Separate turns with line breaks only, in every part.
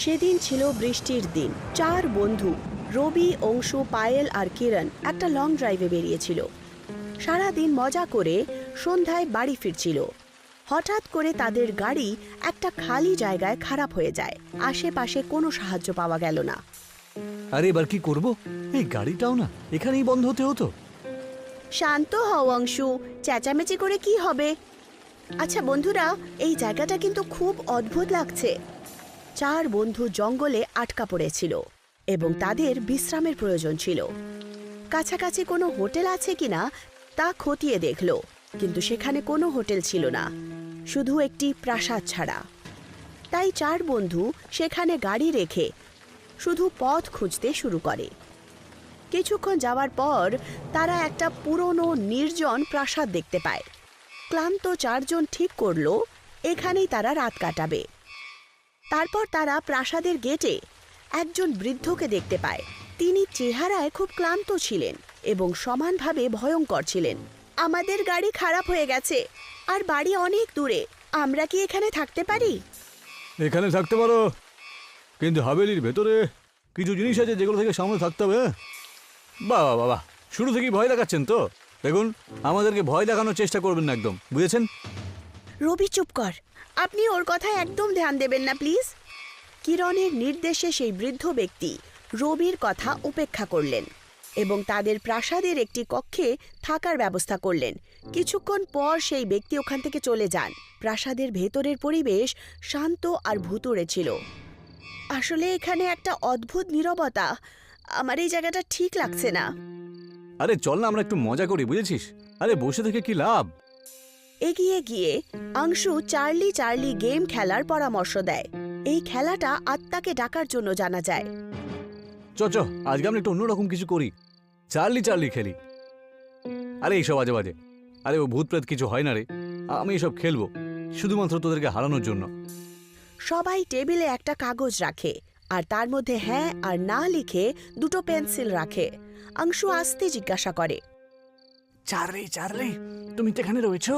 সেদিন ছিল বৃষ্টির দিন। 4 বন্ধু রবি, অংশু, পায়েল আর কিরণ একটা লং ড্রাইভে বেরিয়েছিল। সারাদিন মজা করে সন্ধ্যায় বাড়ি ফিরছিল। হঠাৎ করে তাদের গাড়ি একটা খালি জায়গায় খারাপ হয়ে যায়। আশেপাশে কোনো সাহায্য পাওয়া গেল না।
আরে এবার কি করব? এই গাড়িটাও না এখানেই বন্ধ হতে হতো।
শান্ত হও অংশু, চেঁচামেচি করে কি হবে? আচ্ছা বন্ধুরা, এই জায়গাটা কিন্তু খুব অদ্ভুত লাগছে। 4 বন্ধু জঙ্গলে আটকা পড়েছিল এবং তাদের বিশ্রামের প্রয়োজন ছিল। কাছাকাছি কোনো হোটেল আছে কিনা তা খতিয়ে দেখল, কিন্তু সেখানে কোনো হোটেল ছিল না, শুধু একটি প্রাসাদ ছাড়া। তাই 4 বন্ধু সেখানে গাড়ি রেখে শুধু পথ খুঁজতে শুরু করে। কিছুক্ষণ যাওয়ার পর তারা একটা পুরনো নির্জন প্রাসাদ দেখতে পায়। ক্লান্ত 4 জন ঠিক করল এখানেই তারা রাত কাটাবে। তারপর তারা প্রাসাদের গেটে একজন বৃদ্ধকে দেখতে পায়। তিনি চেহারায় খুব ক্লান্ত ছিলেন এবং সমানভাবে ভয়ঙ্কর ছিলেন। আমাদের গাড়ি খারাপ হয়ে গেছে আর বাড়ি অনেক দূরে, আমরা কি এখানে থাকতে পারি?
এখানে থাকতে পারো, কিন্তু হাভেলির ভেতরে কিছু জিনিস আছে যেগুলো থেকে সামনে থাকতে হবে। বাবা বাবা, শুরু থেকেই ভয় দেখাচ্ছেন তো। দেখুন, আমাদেরকে ভয় দেখানোর চেষ্টা করবেন না একদম, বুঝেছেন?
রবি চুপ কর, আপনি ওর কথায় একদম ধ্যান দেবেন না প্লিজ। কিরণের নির্দেশে সেই বৃদ্ধ ব্যক্তি রবির কথা উপেক্ষা করলেন এবং তাদের প্রাসাদের একটি কক্ষে থাকার ব্যবস্থা করলেন। কিছুক্ষণ পর সেই ব্যক্তি ওখান থেকে চলে যান। প্রাসাদের ভেতরের পরিবেশ শান্ত আর ভুতুড়ে ছিল। আসলে এখানে একটা অদ্ভুত নীরবতা। আমার এই জায়গাটা ঠিক লাগছে না।
আরে চল না, আমরা একটু মজা করি, বুঝেছিস? আরে বসে থেকে কি লাভ?
এগিয়ে গিয়ে অংশু চার্লি চার্লি গেম খেলার পরামর্শ দেয়। এই খেলাটা আত্মাকে ডাকার জন্য জানা যায়।
চ আজকে আমরা একটু অন্যরকম কিছু করি, চার্লি চার্লি খেলি। আরে এইসব বাজে বাজে, আরে ও ভূত প্রেত কিছু হয় না রে। আমি এসব খেলবো শুধুমাত্র তোদেরকে হারানোর জন্য।
সবাই টেবিলে একটা কাগজ রাখে আর তার মধ্যে হ্যাঁ আর না লিখে 2টো পেন্সিল রাখে। অংশু আস্তে জিজ্ঞাসা করে,
চার্লি চার্লি, তুমি তো এখানে রয়েছো?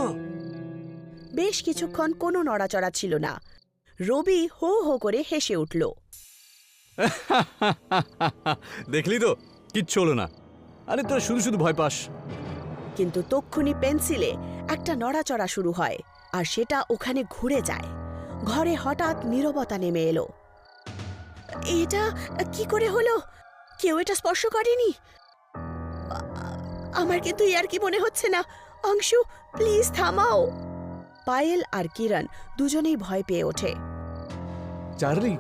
বেশ কিছুক্ষণ কোনো নড়াচড়া ছিল না। রবি হো হো করে হেসে উঠল।
দেখলি তো, কিচ্ছু হলো না। আরে তোরা শুধু শুধু ভয় পাস।
কিন্তু তক্ষুনি পেন্সিলে একটা নড়াচড়া শুরু হয় আর সেটা ওখানে ঘুরে যায়। ঘরে হঠাৎ নীরবতা নেমে এলো। এটা কি করে হলো? কেউ এটা স্পর্শ করেনি। আমার কিন্তু ইয়ার কি মনে হচ্ছে না। অংশু প্লিজ থামাও। পায়েল আর কিরণ দুজনেই ভয় পেয়ে ওঠে।
চার্লি,